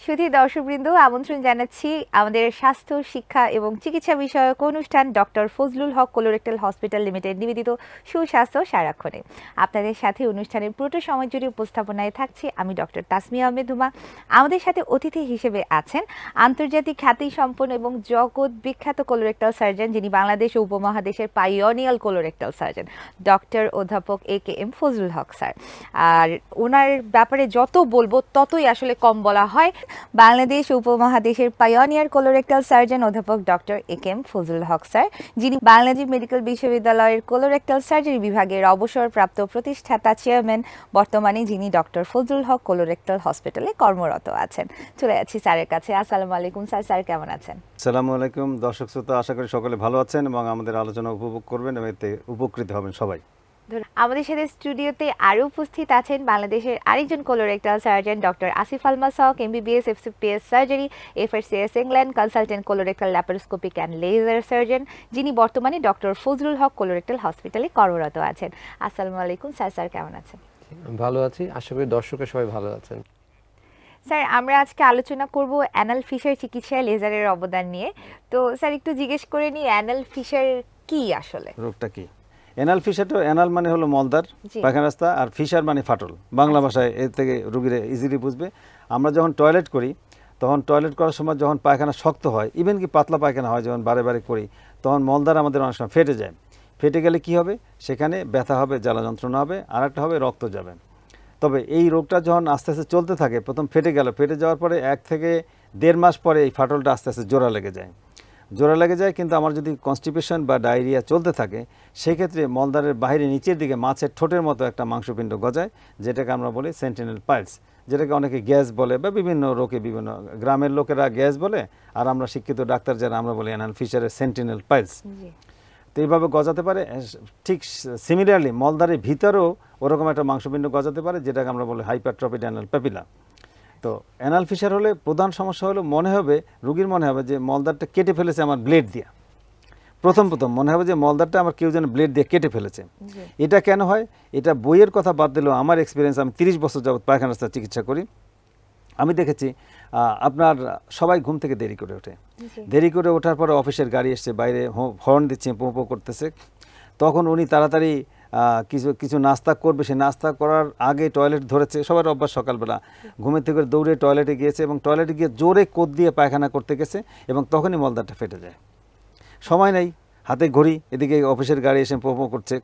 সুধী দর্শকবৃন্দ, আমন্ত্রণ জানাচ্ছি আমাদের স্বাস্থ্য শিক্ষা এবং চিকিৎসা বিষয়ক অনুষ্ঠান ডক্টর ফজলুল হক কোলোরেক্টাল হসপিটাল লিমিটেড নিবেদিত সুস্বাস্থ্য সারাক্ষণে। আপনাদের সাথে অনুষ্ঠানের পুরো সময় জুড়ে উপস্থাপনায় থাকছি আমি ডক্টর তাসমিয়া আহমেদ হুমা। আমাদের সাথে অতিথি হিসেবে আছেন আন্তর্জাতিক খ্যাতিসম্পন্ন এবং জগৎ বিখ্যাত কোলোরেক্টাল সার্জন, যিনি বাংলাদেশ ও উপমহাদেশের পাইওনিয়ার কোলোরেক্টাল সার্জন ডক্টর অধ্যাপক এ.কে.এম. ফজলুল হক স্যার। আর ওনার ব্যাপারে যত বলবো ততই আসলে কম বলা হয়। বাংলাদেশ উপমহাদেশের পাইওনিয়ার কোলোরেক্টাল সার্জন অধ্যাপক ডক্টর এ.কে.এম. ফজলুল হক স্যার, যিনি বাংলাদেশ মেডিকেল বিশ্ববিদ্যালয়ের কোলোরেক্টাল সার্জারি বিভাগের অবসরপ্রাপ্ত প্রতিষ্ঠাতা চেয়ারম্যান, বর্তমানে যিনি ডক্টর ফজলুল হক কোলোরেক্টাল হসপিটালে কর্মরত আছেন। চলে যাচ্ছি স্যারের কাছে। আসসালামু আলাইকুম স্যার। স্যার কেমন আছেন? আসসালামু আলাইকুম দর্শক শ্রোতা, আশা করি সকলে ভালো আছেন এবং আমাদের আলোচনা উপভোগ করবেন এবং এতে উপকৃত হবেন সবাই। আমাদের সাথে স্টুডিওতে আরও উপস্থিত আছেন বাংলাদেশের আরেকজন colorectal surgeon doctor Asif Almas Haq, MBBS, FCPS surgery, FRCS England, consultant colorectal laparoscopic and laser surgeon, যিনি বর্তমানে ডক্টর ফজলুল হক কোলোরেক্টাল হসপিটালে কর্মরত আছেন। আসসালামু আলাইকুম স্যার। স্যার কেমন আছেন? ভালো আছি, আশা করি দর্শকের সবাই ভালো আছেন। স্যার, আমরা আজকে আলোচনা করব অ্যানাল ফিশার চিকিৎসায় লেজারের অবদান নিয়ে। তো স্যার, একটু জিজ্ঞেস করে নিই, অ্যানাল ফিশার কি আসলে? রোগটা কি? অ্যানাল ফিশারটা, অ্যানাল মানে হলো মলদ্বার, পায়খানা রাস্তা, আর ফিশার মানে ফাটল। বাংলা ভাষায় এর থেকে রোগীরা ইজিলি বুঝবে। আমরা যখন টয়লেট করি তখন টয়লেট করার সময় যখন পায়খানা শক্ত হয়, ইভেন কি পাতলা পায়খানা হয়, যখন বারে বারে করি তখন মলদ্বার আমাদের অনেক সময় ফেটে যায়। ফেটে গেলে কি হবে? সেখানে ব্যথা হবে, জ্বালা যন্ত্রণা হবে, আর একটা হবে রক্ত যাবে। তবে এই রোগটা যখন আস্তে আস্তে চলতে থাকে, প্রথম ফেটে গেল, ফেটে যাওয়ার পরে 1 থেকে 1.5 মাস পরে এই ফাটলটা আস্তে আস্তে জোড়া লেগে যায়। কিন্তু আমার যদি কনস্টিপেশন বা ডায়রিয়া চলতে থাকে, সেক্ষেত্রে মলদ্বারের বাইরে নিচের দিকে মাছের ঠোঁটের মতো একটা মাংসপিণ্ড গজায়, যেটাকে আমরা বলি সেন্টিনেল পাইলস, যেটাকে অনেকে গ্যাস বলে বা বিভিন্ন রোগে বিভিন্ন গ্রামের লোকেরা গ্যাস বলে, আর আমরা শিক্ষিত ডাক্তার যারা আমরা বলি অ্যানাল ফিশারের সেন্টিনেল পাইলস। তো এইভাবে গজাতে পারে। ঠিক সিমিলারলি মলদ্বারের ভিতরেও ওরকম একটা মাংসপিণ্ড গজাতে পারে, যেটাকে আমরা বলি হাইপারট্রফিড অ্যানাল প্যাপিলা। তো অ্যানাল ফিশার হলে প্রধান সমস্যা হলো রুগীর মনে হবে যে মলদ্বারটা কেটে ফেলেছে আমার ব্লেড দিয়ে। প্রথম মনে হবে যে মলদ্বারটা আমার কেউ যেন ব্লেড দিয়ে কেটে ফেলেছে। এটা কেন হয়? এটা বইয়ের কথা বাদ দিলেও আমার এক্সপিরিয়েন্স, আমি 30 বছর যাবত পায়খানা রাস্তার চিকিৎসা করি, আমি দেখেছি আপনার সবাই ঘুম থেকে দেরি করে ওঠে। দেরি করে ওঠার পরে অফিসের গাড়ি এসছে, বাইরে হর্ন দিচ্ছে, পো করতেছে, তখন উনি তাড়াতাড়ি কিছু নাস্তা করবে। সে নাস্তা করার আগে টয়লেট ধরেছে। সবার অভ্যাস সকালবেলা ঘুমের থেকে দৌড়ে টয়লেটে গিয়েছে এবং টয়লেটে গিয়ে জোরে কোদ দিয়ে পায়খানা করতে গেছে এবং তখনই মলদ্বারটা ফেটে যায়। সময় নেই, হাতে ঘড়ি, এদিকে অফিসের গাড়ি এসে পো করছে।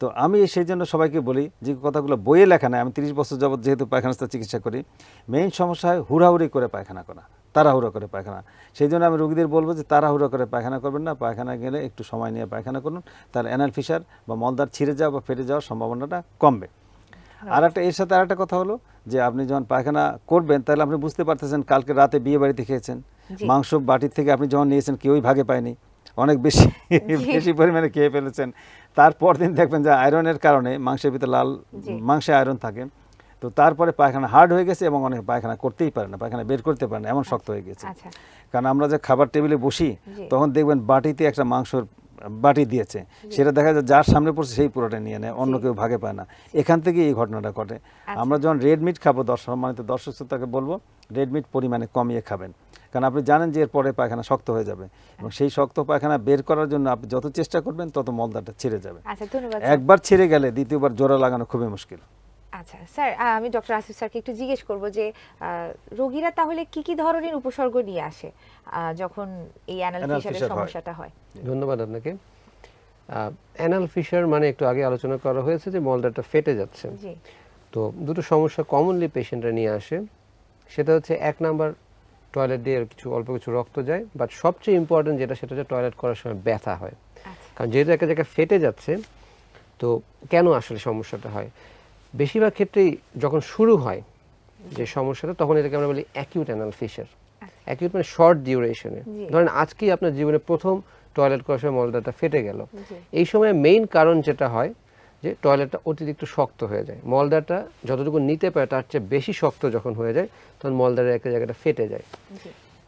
তো আমি সেই জন্য সবাইকে বলি যে কথাগুলো বইয়ে লেখা নাই। আমি 30 বছর যাবত যেহেতু পায়খানা চিকিৎসা করি, মেইন সমস্যা হয় হুড়াহুড়ি করে পায়খানা করা, তাড়াহুড়ো করে পায়খানা। সেই জন্য আমি রোগীদের বলবো যে তাড়াহুড়ো করে পায়খানা করবেন না, পায়খানা গেলে একটু সময় নিয়ে পায়খানা করুন, তার অ্যানাল ফিশার বা মলদ্বার ছিঁড়ে যাওয়া বা ফেটে যাওয়ার সম্ভাবনাটা কমবে। আর একটা এর সাথে আরেকটা কথা হলো যে আপনি যখন পায়খানা করবেন, তাহলে আপনি বুঝতে পারতেছেন কালকে রাতে বিয়ে বাড়িতে খেয়েছেন, মাংস বাটির থেকে আপনি যখন নিয়েছেন কেউই ভাগে পায়নি, অনেক বেশি পরিমাণে খেয়ে ফেলেছেন। তারপর দিন দেখবেন যে আয়রনের কারণে মাংসের ভিতরে লাল মাংসে আয়রন থাকে, তো তারপরে পায়খানা হার্ড হয়ে গেছে এবং অনেক পায়খানা করতেই পারে না, পায়খানা বের করতে পারে না, এমন শক্ত হয়ে গেছে। কারণ আমরা যে খাবার টেবিলে বসি তখন দেখবেন বাটিতে একটা মাংসর বাটি দিয়েছে, সেটা দেখা যায় যার সামনে পড়ছে সেই পুরোটা নিয়ে নেয়, অন্য কেউ ভাগে পায় না। এখান থেকে এই ঘটনাটা ঘটে। আমরা যখন রেড মিট খাবো, সম্মানিত দর্শক শ্রোতাকে বলবো রেড মিট পরিমাণে কমিয়ে খাবেন, কারণ আপনি জানেন যে এরপরে পায়খানা শক্ত হয়ে যাবে এবং সেই শক্ত পায়খানা বের করার জন্য আপনি যত চেষ্টা করবেন তত মলদ্বারটা ছিঁড়ে যাবে। একবার ছিঁড়ে গেলে দ্বিতীয়বার জোড়া লাগানো খুবই মুশকিল। আচ্ছা স্যার, আমি ডক্টর আসিফ স্যারকে একটু জিজ্ঞেস করবো যে রোগীরা তাহলে কি কি ধরনের উপসর্গ নিয়ে আসে যখন এই অ্যানাল ফিশারের সমস্যাটা হয়? ধন্যবাদ আপনাকে। অ্যানাল ফিশার মানে একটু আগে আলোচনা করা হয়েছে যে মলদ্বারটা ফেটে যাচ্ছে। তো দুটো সমস্যা কমনলি পেশেন্টরা নিয়ে আসে। সেটা হচ্ছে 1 নাম্বার, টয়লেট দিয়ে অল্প কিছু রক্ত যায়, বাট সবচেয়ে ইম্পর্টেন্ট যেটা, সেটা হচ্ছে টয়লেট করার সময় ব্যথা হয়। কারণ যেহেতু একটা জায়গায় ফেটে যাচ্ছে, তো কেন আসলে সমস্যাটা হয়? বেশিরভাগ ক্ষেত্রেই যখন শুরু হয় যে সমস্যাটা, তখন এটাকে আমরা বলি অ্যাকিউট অ্যানাল ফিশার। অ্যাকিউট মানে শর্ট ডিউরেশনে। ধরেন আজকেই আপনার জীবনে প্রথম টয়লেট করার সময় মলদ্বারটা ফেটে গেল। এই সময় মেইন কারণ যেটা হয় যে টয়লেটটা অতিরিক্ত শক্ত হয়ে যায়। মলদ্বারটা যতটুকু নিতে পারে তার চেয়ে বেশি শক্ত যখন হয়ে যায়, তখন মলদ্বারের একটা জায়গাটা ফেটে যায়।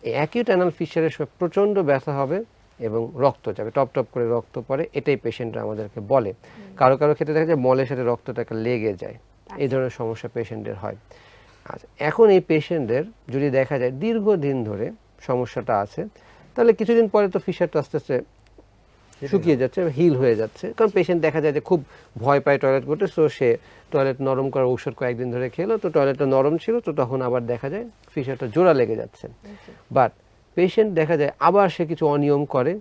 এই অ্যাকিউট অ্যানাল ফিশারের সময় প্রচণ্ড ব্যথা হবে এবং রক্ত যাবে, টপ টপ করে রক্ত পড়ে, এটাই পেশেন্টরা আমাদেরকে বলে। কারো কারো ক্ষেত্রে দেখা যায় মলের সাথে রক্তটা লেগে যায়। এই ধরনের সমস্যা পেশেন্টের হয়। আচ্ছা, এখন এই পেশেন্টদের যদি দেখা যায় দীর্ঘদিন ধরে সমস্যাটা আছে, তাহলে কিছুদিন পরে তো ফিশারটা আস্তে আস্তে শুকিয়ে যাচ্ছে, হিল হয়ে যাচ্ছে। কারণ পেশেন্ট দেখা যায় যে খুব ভয় পায় টয়লেট করতে, সো সে টয়লেট নরম করার ঔষধ কয়েকদিন ধরে খেলো, তো টয়লেটটা নরম ছিল, তো তখন আবার দেখা যায় ফিশারটা জোড়া লেগে যাচ্ছে। বাট পেশেন্ট দেখা যায় আবার সে কিছু অনিয়ম করে,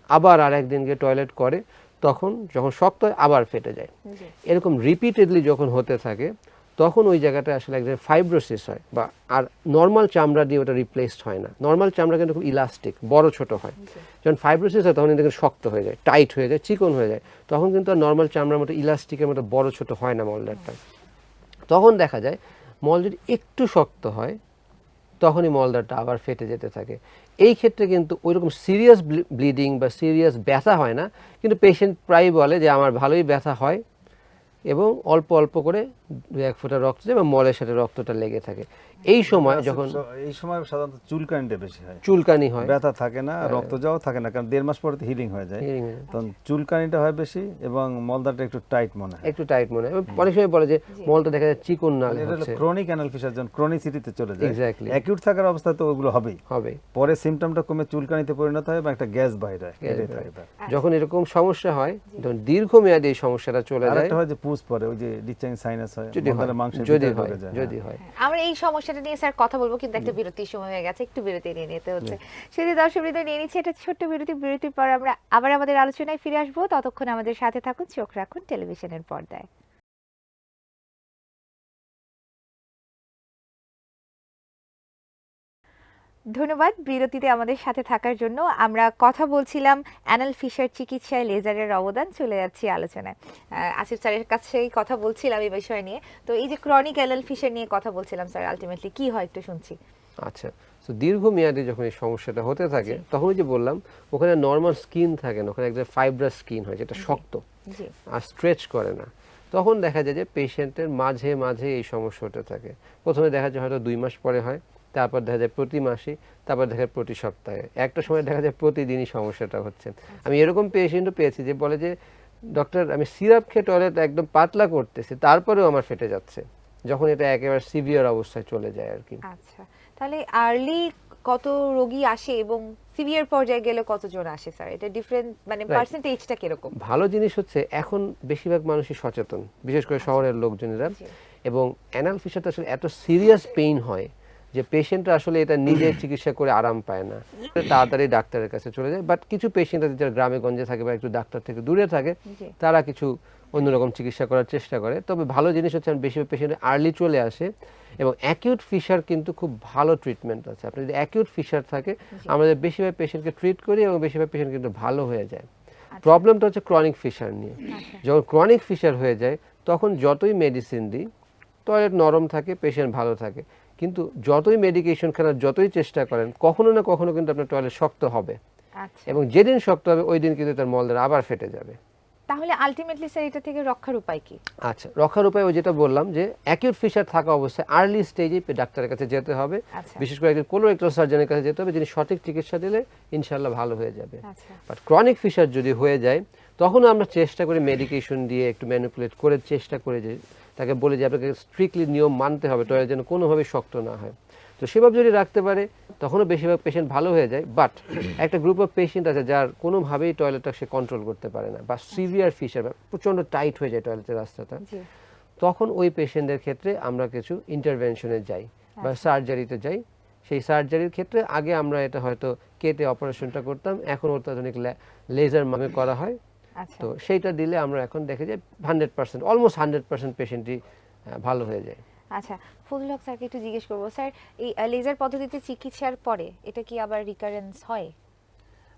আবার আর একদিন গিয়ে টয়লেট করে, তখন যখন শক্ত হয় আবার ফেটে যায়। এরকম রিপিটেডলি যখন হতে থাকে, তখন ওই জায়গাটা আসলে এক জায়গায় ফাইব্রোসিস হয়, বা আর নর্মাল চামড়া দিয়ে ওটা রিপ্লেসড হয় না। নর্মাল চামড়া কিন্তু খুব ইলাস্টিক, বড় ছোট হয়। যখন ফাইব্রোসিস হয় তখন কিন্তু শক্ত হয়ে যায়, টাইট হয়ে যায়, চিকন হয়ে যায়। তখন কিন্তু আর নর্মাল চামড়ার মতো ইলাস্টিকের মতো বড় ছোট হয় না মলদারটা। তখন দেখা যায় মল যদি একটু শক্ত হয়, তখনই মলদারটা আবার ফেটে যেতে থাকে। এই ক্ষেত্রে কিন্তু ওইরকম সিরিয়াস ব্লিডিং বা সিরিয়াস ব্যথা হয় না, কিন্তু পেশেন্ট প্রায়ই বলে যে আমার ভালোই ব্যথা হয় এবং অল্প অল্প করে 1 ফোঁটা রক্ত যায় এবং মলের সাথে রক্তটা লেগে থাকে। এই সময় যখন এই সময় সাধারণত চুলকানিটা বেশি হয়, চুলকানি হয়, ব্যথা থাকে না, রক্ত যাওয়া থাকে না, কারণ 1.5 মাস পরে হিলিং হয়ে যায়, তখন চুলকানিটা হয় বেশি এবং মলদারটা একটু টাইট মনে হয়, একটু টাইট মনে হয়। অনেক সময় বলে যে মলটা দেখা যায় চিকন না হচ্ছে, ক্রনিক অ্যানাল ফিশার যখন ক্রনিসিটিতে চলে যায়। এক্স্যাক্টলি, অ্যাকিউট থাকার অবস্থায় তো ওগুলো হবেই, পরে সিমটমটা কমে চুলকানিতে পরিণত হয় বা একটা গ্যাস বাইরে হয়। যখন এরকম সমস্যা হয়, তখন দীর্ঘমেয়াদী এই সমস্যাটা চলে যায়। আরেকটা হয় যে পুজ পরে, ওই যে ডিচাইং সাইনাস হয়, মলদারের মাংসের যদি ভিতরে হয়, ঢুকে যায়। যদি হয়। আমরা এই সমস্যাটা নিয়ে স্যার কথা বলবো, কিন্তু একটা বিরতির সময় হয়ে গেছে, একটু বিরতি নিয়ে নিতে হচ্ছে। সেটি দর্শকবৃন্দ নিয়ে নিচ্ছে একটা ছোট্ট বিরতি। বিরতির পর আমরা আবার আমাদের আলোচনায় ফিরে আসবো। ততক্ষণ আমাদের সাথে থাকুন, চোখ রাখুন টেলিভিশনের পর্দায়। ধন্যবাদ বিরতিতে আমাদের সাথে থাকার জন্য। আমরা কথা বলছিলাম অ্যানাল ফিশার চিকিৎসায় লেজারের অবদান। চলে যাচ্ছি আলোচনায়। আসিফ স্যারের কাছেই কথা বলছিলাম এই বিষয় নিয়ে। তো এই যে ক্রনিক অ্যানাল ফিশার নিয়ে কথা বলছিলাম স্যার, আলটিমেটলি কি হয় একটু শুনছি। আচ্ছা, তো দীর্ঘমেয়াদী যখন এই সমস্যাটা হতে থাকে, তখন যে বললাম ওখানে নর্মাল স্কিন থাকে না, ওখানে একটা ফাইব্রাস স্কিন হয় যেটা শক্ত আর স্ট্রেচ করে না। তখন দেখা যায় যে পেশেন্টের মাঝে মাঝে এই সমস্যা হতে থাকে। প্রথমে দেখা যায় হয়তো 2 মাস পরে হয়, তারপর দেখা যায় প্রতি মাসে, তারপর দেখা যায় প্রতি সপ্তাহে, একটা সময় দেখা যায় প্রতিদিনই সমস্যাটা হচ্ছে। আমি এরকম পেশেন্টও পেয়েছি যে বলে যে ডক্টর আমি সিরাপ খেয়ে টয়লেট একদম পাতলা করতেছি, তারপরেও আমার ফেটে যাচ্ছে, যখন এটা একেবারে সিভিয়ার অবস্থায় চলে যায় আর কি। আচ্ছা, তাহলে আর্লি কত রোগী আসে এবং সিভিয়ার পর্যায়ে গেলে কতজন আসে স্যার? এটা ডিফারেন্ট, মানে পার্সেন্টেজটা কিরকম? ভালো জিনিস হচ্ছে এখন বেশিরভাগ মানুষই সচেতন, বিশেষ করে শহরের লোকজনেরা, এবং অ্যানাল ফিশারটা আসলে এত সিরিয়াস পেইন হয় যে পেশেন্টরা আসলে এটা নিজে চিকিৎসা করে আরাম পায় না, তাড়াতাড়ি ডাক্তারের কাছে চলে যায়। বাট কিছু পেশেন্ট আছে যারা গ্রামে গঞ্জে থাকে বা একটু ডাক্তার থেকে দূরে থাকে, তারা কিছু অন্যরকম চিকিৎসা করার চেষ্টা করে। তবে ভালো জিনিস হচ্ছে বেশিরভাগ পেশেন্ট আর্লি চলে আসে, এবং অ্যাকিউট ফিশার কিন্তু খুব ভালো ট্রিটমেন্ট আছে। আপনার যদি অ্যাকিউট ফিশার থাকে, আমাদের বেশিরভাগ পেশেন্টকে ট্রিট করি এবং বেশিরভাগ পেশেন্ট কিন্তু ভালো হয়ে যায়। প্রবলেমটা হচ্ছে ক্রনিক ফিশার নিয়ে। যখন ক্রনিক ফিশার হয়ে যায়, তখন যতই মেডিসিন দিই, টয়লেট নরম থাকে, পেশেন্ট ভালো থাকে, কিন্তু যতই মেডিকেশন খান, যতই চেষ্টা করেন, কখনো না কখনো কিন্তু আপনার টয়লেট শক্ত হবে, এবং যেদিন শক্ত হবে ওই দিন কিন্তু তার মলদ্বার আবার ফেটে যাবে। তাহলে আলটিমেটলি স্যার এটা থেকে রক্ষার উপায় কি? আচ্ছা, রক্ষার উপায় ওই যেটা বললাম যে অ্যাকিউট ফিশার থাকা অবস্থায় আর্লি স্টেজে ডাক্তারের কাছে যেতে হবে, বিশেষ করে একজন কোলোরেক্টাল সার্জনের কাছে যেতে হবে, যিনি সঠিক চিকিৎসা দিলে ইনশাআল্লাহ ভালো হয়ে যাবে। বাট ক্রনিক ফিশার যদি হয়ে যায়, তখন আমরা চেষ্টা করি মেডিকেশন দিয়ে একটু ম্যানিপুলেট করে চেষ্টা করে যে তাকে বলে যে আপনাকে স্ট্রিক্টলি নিয়ম মানতে হবে, টয়লেট যেন কোনোভাবেই শক্ত না হয়। তো সেভাবে যদি রাখতে পারে, তখনও বেশিরভাগ পেশেন্ট ভালো হয়ে যায়। বাট একটা গ্রুপ অফ পেশেন্ট আছে যার কোনোভাবেই টয়লেটটা সে কন্ট্রোল করতে পারে না, বা সিভিয়ার ফিশার, প্রচণ্ড টাইট হয়ে যায় টয়লেটের রাস্তাটা, তখন ওই পেশেন্টদের ক্ষেত্রে আমরা কিছু ইন্টারভেনশনে যাই বা সার্জারিতে যাই। সেই সার্জারির ক্ষেত্রে আগে আমরা এটা হয়তো কেটে অপারেশনটা করতাম, এখন অত্যাধুনিক লেজার মাধ্যমে করা হয়। তো সেইটা দিলে আমরা এখন দেখে যে 100%, অলমোস্ট 100% পেশেন্টই ভালো হয়ে যায়। আচ্ছা, ফজলুল হক স্যারকে একটু জিজ্ঞেস করবো, স্যার এই লেজার পদ্ধতিতে চিকিৎসার পরে এটা কি আবার রিকারেন্স হয়?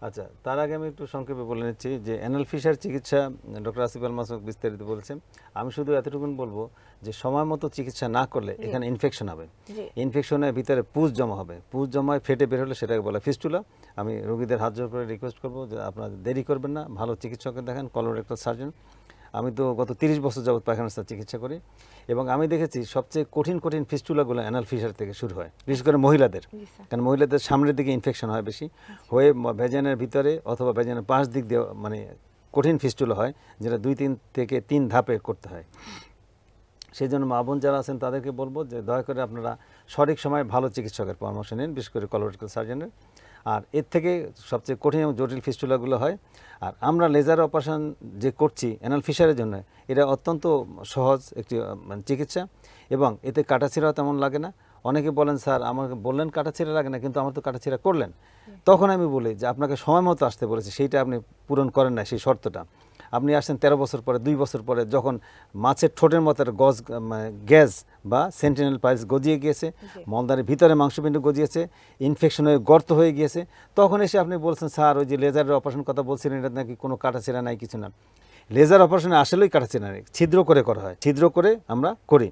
আচ্ছা, তার আগে আমি একটু সংক্ষেপে বলে নিচ্ছি যে অ্যানাল ফিশার চিকিৎসা ডক্টর আসিফ আল মাসুদ বিস্তারিত বলছেন। আমি শুধু এতটুকুন বলবো যে সময় মতো চিকিৎসা না করলে এখানে ইনফেকশন হবে, ইনফেকশনের ভিতরে পুজ জমা হবে, পুজ জমায় ফেটে বের হলে সেটাকে বলা ফিস্টুলা। আমি রোগীদের হাত জোর করে রিকোয়েস্ট করবো যে আপনারা দেরি করবেন না, ভালো চিকিৎসককে দেখান, কলোরেক্টাল সার্জন। আমি তো গত 30 বছর যাবত পায়খানা রাস্তার চিকিৎসা করি, এবং আমি দেখেছি সবচেয়ে কঠিন কঠিন ফিস্টুলাগুলো অ্যানাল ফিশার থেকে শুরু হয়, বিশেষ করে মহিলাদের, কারণ মহিলাদের সামনের দিকে ইনফেকশন হয় বেশি, হয়ে ভেজানের ভিতরে অথবা ভেজানের পাশ দিক দিয়ে মানে কঠিন ফিস্টুলা হয়, যেটা 2 থেকে 3 ধাপে করতে হয়। সেই জন্য মা বোন যারা আছেন তাদেরকে বলবো যে দয়া করে আপনারা সঠিক সময়ে ভালো চিকিৎসকের পরামর্শ নিন, বিশেষ করে কলোরেক্টাল সার্জনের। আর এর থেকে সবচেয়ে কঠিন এবং জটিল ফিস্টুলাগুলো হয়। আর আমরা লেজার অপারেশন যে করছি অ্যানাল ফিশারের জন্য, এটা অত্যন্ত সহজ একটি চিকিৎসা এবং এতে কাটাছিঁড়াও তেমন লাগে না। অনেকে বলেন স্যার আমাকে বললেন কাটাছিঁড়া লাগে না, কিন্তু আমার তো কাটাছিঁড়া করলেন। তখন আমি বলি যে আপনাকে সময় মতো আসতে বলেছি, সেইটা আপনি পূরণ করেন না, সেই শর্তটা। আপনি আসছেন 13 বছর পরে, 2 বছর পরে, যখন মাছের ঠোঁটের মতো গ্যাস বা সেন্টিনেল পাইলস গজিয়ে গিয়েছে, মলদারের ভিতরে মাংসপিণ্ড গজিয়েছে, ইনফেকশন হয়ে গর্ত হয়ে গিয়েছে, তখন এসে আপনি বলছেন স্যার ওই যে লেজারের অপারেশন কথা বলছিলেন এটা নাকি কোনো কাটাছেঁড়া নাই, কিছু না। লেজার অপারেশনে আসলেই কাটাছেঁড়া নেই, ছিদ্র করে করা হয়, ছিদ্র করে আমরা করি।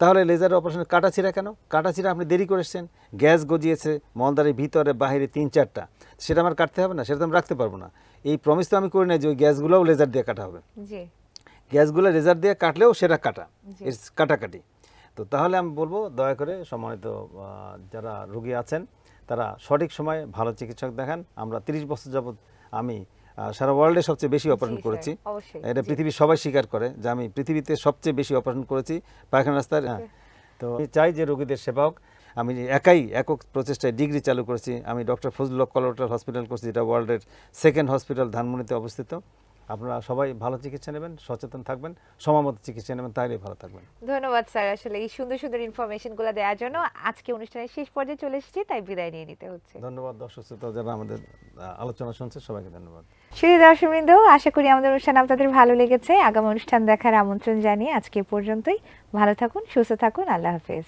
তাহলে লেজার অপারেশনে কাটাছিঁড়া কেন? কাটাছিঁড়া আপনি দেরি করেছেন, গ্যাস গজিয়েছে মলদারের ভিতরে বাহিরে 3-4টা, সেটা আমার কাটতে হবে না, সেটা তো আমি রাখতে পারবো না। এই প্রমিস তো আমি করি না যে ওই গ্যাসগুলোও লেজার দিয়ে কাটা হবে। গ্যাসগুলো লেজার দিয়ে কাটলেও সেটা কাটা, কাটাকাটি। তো তাহলে আমি বলবো দয়া করে সম্মানিত যারা রোগী আছেন তারা সঠিক সময়ে ভালো চিকিৎসক দেখান। আমরা 30 বছর যাবত আমি সারা ওয়ার্ল্ডে সবচেয়ে বেশি অপারেশন করেছি, এটা পৃথিবীর সবাই স্বীকার করে যে আমি পৃথিবীতে সবচেয়ে বেশি অপারেশন করেছি পায়খানা রাস্তার। তো আমি চাই যে রোগীদের সেবা হোক। আমি একক প্রচেষ্টায় ডিগ্রি চালু করেছি। আমি ডক্টর ফজলুল হক কলোরেক্টাল হসপিটাল করছি, যেটা ওয়ার্ল্ডের 2nd হসপিটাল ধানমন্ডিতে অবস্থিত। আপনারা সবাই ভালো চিকিৎসা নেবেন, সচেতন থাকবেন, সময়মতো চিকিৎসা নেবেন, তাহলেই ভালো থাকবেন। ধন্যবাদ স্যার, আসলে এই সুন্দর সুন্দর ইনফরমেশনগুলো দেওয়ার জন্য। আজকে অনুষ্ঠানের শেষ পর্যায়ে চলে এসেছি, তাই বিদায় নিয়ে নিতে হচ্ছে। ধন্যবাদ দর্শক শ্রোতা যারা আমাদের আলোচনা শুনছে, সবাইকে ধন্যবাদ। সুধী দর্শকবৃন্দ, আশা করি আমাদের অনুষ্ঠান আপনাদের ভালো লেগেছে। আগামী অনুষ্ঠান দেখার আমন্ত্রণ জানিয়ে আজকে পর্যন্তই। ভালো থাকুন, সুস্থ থাকুন, আল্লাহ হাফেজ।